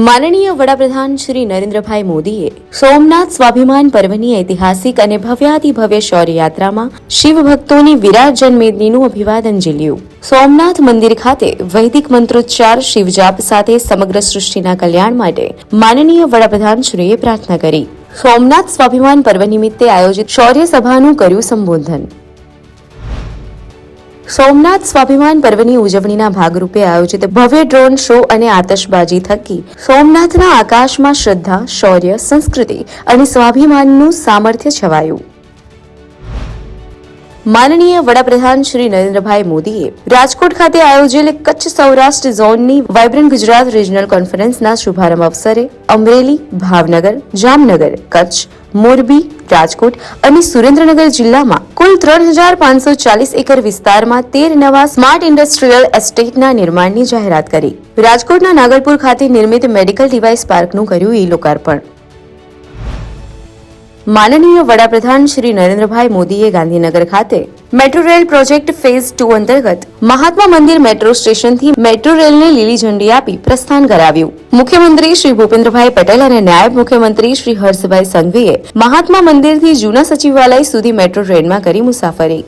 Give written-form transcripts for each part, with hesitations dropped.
માનનીય વડાપ્રધાન શ્રી નરેન્દ્રભાઈ મોદીએ સોમનાથ સ્વાભિમાન પર્વની ઐતિહાસિક અને ભવ્યાતિભવ્ય શૌર્ય યાત્રામાં શિવ ભક્તોની વિરાટ જન્મેદનીનું અભિવાદન ઝીલ્યું. સોમનાથ મંદિર ખાતે વૈદિક મંત્રોચ્ચાર શિવજાપ સાથે સમગ્ર સૃષ્ટિના કલ્યાણ માટે માનનીય વડાપ્રધાનશ્રીએ પ્રાર્થના કરી. સોમનાથ સ્વાભિમાન પર્વ નિમિત્તે આયોજિત શૌર્ય સભાનું કર્યું સંબોધન. સોમનાથ સ્વાભિમાન પર્વની ઉજવણીના ભાગરૂપે આયોજિત ભવ્ય ડ્રોન શો અને આતશબાજી થકી સોમનાથના આકાશમાં શ્રદ્ધા, શૌર્ય, સંસ્કૃતિ અને સ્વાભિમાનનું સામર્થ્ય છવાયું. માનનીય વડાપ્રધાન શ્રી નરેન્દ્રભાઈ મોદીએ રાજકોટ ખાતે આયોજેલ કચ્છ સૌરાષ્ટ્ર ઝોનની વાઇબ્રન્ટ ગુજરાત રિજનલ કોન્ફરન્સના શુભારંભ અવસરે અમરેલી, ભાવનગર, જામનગર, કચ્છ, મોરબી, રાજકોટ અને સુરેન્દ્રનગર જિલ્લામાં કુલ 3,540 એકર વિસ્તારમાં 13 નવા સ્માર્ટ ઇન્ડસ્ટ્રીયલ એસ્ટેટના નિર્માણની જાહેરાત કરી. રાજકોટના નાગલપુર ખાતે નિર્મિત મેડિકલ ડિવાઇસ પાર્કનું કર્યું ઈ-લોકાર્પણ. માનનીય વડાપ્રધાન શ્રી નરેન્દ્રભાઈ મોદીએ ગાંધીનગર ખાતે મેટ્રો રેલ પ્રોજેક્ટ ફેઝ 2 અંતર્ગત મહાત્મા મંદિર મેટ્રો સ્ટેશનથી મેટ્રો રેલને લીલી ઝંડી આપી પ્રસ્થાન કરાવ્યું. મુખ્યમંત્રી શ્રી ભૂપેન્દ્રભાઈ પટેલ અને નાયબ મુખ્યમંત્રી શ્રી હર્ષભાઈ સંઘવીએ મહાત્મા મંદિરથી જૂના સચિવાલય સુધી મેટ્રો ટ્રેનમાં કરી મુસાફરી.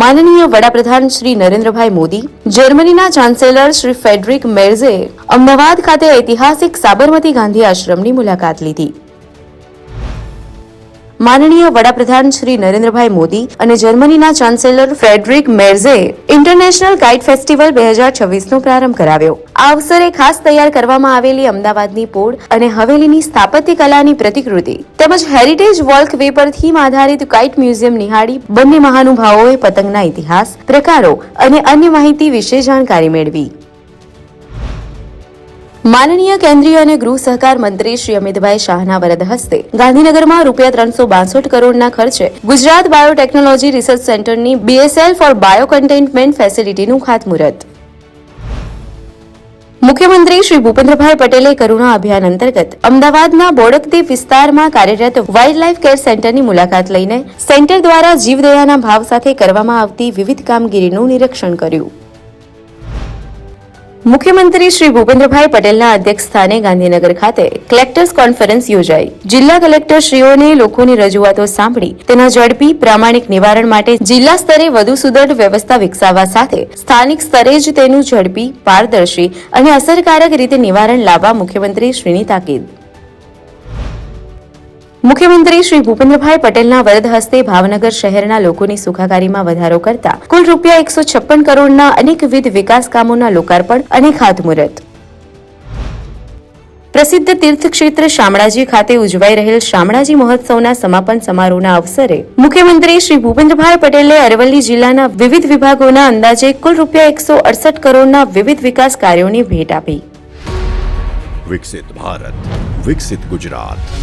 માનનીય વડાપ્રધાન શ્રી નરેન્દ્રભાઈ મોદી જર્મનીના ચાન્સેલર શ્રી ફ્રેડરિક મેર્ઝે અમદાવાદ ખાતે ઐતિહાસિક સાબરમતી ગાંધી આશ્રમની મુલાકાત લીધી. માનનીય વડાપ્રધાન શ્રી નરેન્દ્રભાઈ મોદી અને જર્મનીના ચાન્સેલર ફ્રેડરિક મેર્ઝે ઇન્ટરનેશનલ કાઇટ ફેસ્ટિવલ 2026નો પ્રારંભ કરાવ્યો. આ અવસરે ખાસ તૈયાર કરવામાં આવેલી અમદાવાદની પોળ અને હવેલીની સ્થાપત્ય કલાની પ્રતિકૃતિ તેમજ હેરિટેજ વોલ્કવે પર થીમ આધારિત કાઇટ મ્યુઝિયમ નિહાળી બંને મહાનુભાવોએ પતંગના ઇતિહાસ, પ્રકારો અને અન્ય માહિતી વિશે જાણકારી મેળવી. માનનીય કેન્દ્રીય અને ગૃહ સહકાર મંત્રી શ્રી અમિતભાઈ શાહના વરદ હસ્તે ગાંધીનગરમાં ₹362 કરોડના ખર્ચે ગુજરાત બાયોટેકનોલોજી રિસર્ચ સેન્ટરની BSL ફોર બાયો કન્ટેનમેન્ટ ફેસિલિટીનું ખાતમુહૂર્ત. મુખ્યમંત્રી શ્રી ભૂપેન્દ્રભાઈ પટેલે કરુણા અભિયાન અંતર્ગત અમદાવાદના બોડકદેવ વિસ્તારમાં કાર્યરત વાઇલ્ડ લાઇફ કેર સેન્ટરની મુલાકાત લઈને સેન્ટર દ્વારા જીવદયાના ભાવ સાથે કરવામાં આવતી વિવિધ કામગીરીનું નિરીક્ષણ કર્યું. મુખ્યમંત્રી શ્રી ભૂપેન્દ્રભાઈ પટેલના અધ્યક્ષસ્થાને ગાંધીનગર ખાતે કલેક્ટર્સ કોન્ફરન્સ યોજાઈ. જિલ્લા કલેક્ટરશ્રીઓને લોકોની રજૂઆતો સાંભળી તેના ઝડપી, પ્રામાણિક નિવારણ માટે જિલ્લા સ્તરે વધુ સુદૃઢ વ્યવસ્થા વિકસાવવા સાથે સ્થાનિક સ્તરે જ તેનું ઝડપી, પારદર્શી અને અસરકારક રીતે નિવારણ લાવવા મુખ્યમંત્રી શ્રીની તાકીદ. મુખ્યમંત્રી શ્રી ભૂપેન્દ્રભાઈ પટેલના વરદ હસ્તે ભાવનગર શહેરના લોકોની સુખાકારીમાં વધારો કરતા કુલ ₹156 કરોડના અનેકવિધ વિકાસ કામોના લોકાર્પણ અને ખાતમુહૂર્ત. પ્રસિદ્ધ તીર્થક્ષેત્ર શામળાજી ખાતે ઉજવાઈ રહેલ શામળાજી મહોત્સવના સમાપન સમારોહના અવસરે મુખ્યમંત્રી શ્રી ભૂપેન્દ્રભાઈ પટેલે અરવલ્લી જિલ્લાના વિવિધ વિભાગોના અંદાજે કુલ ₹168 કરોડના વિવિધ વિકાસ કાર્યોની ભેટ આપી. વિકસિત ભારત, વિકસિત ગુજરાત.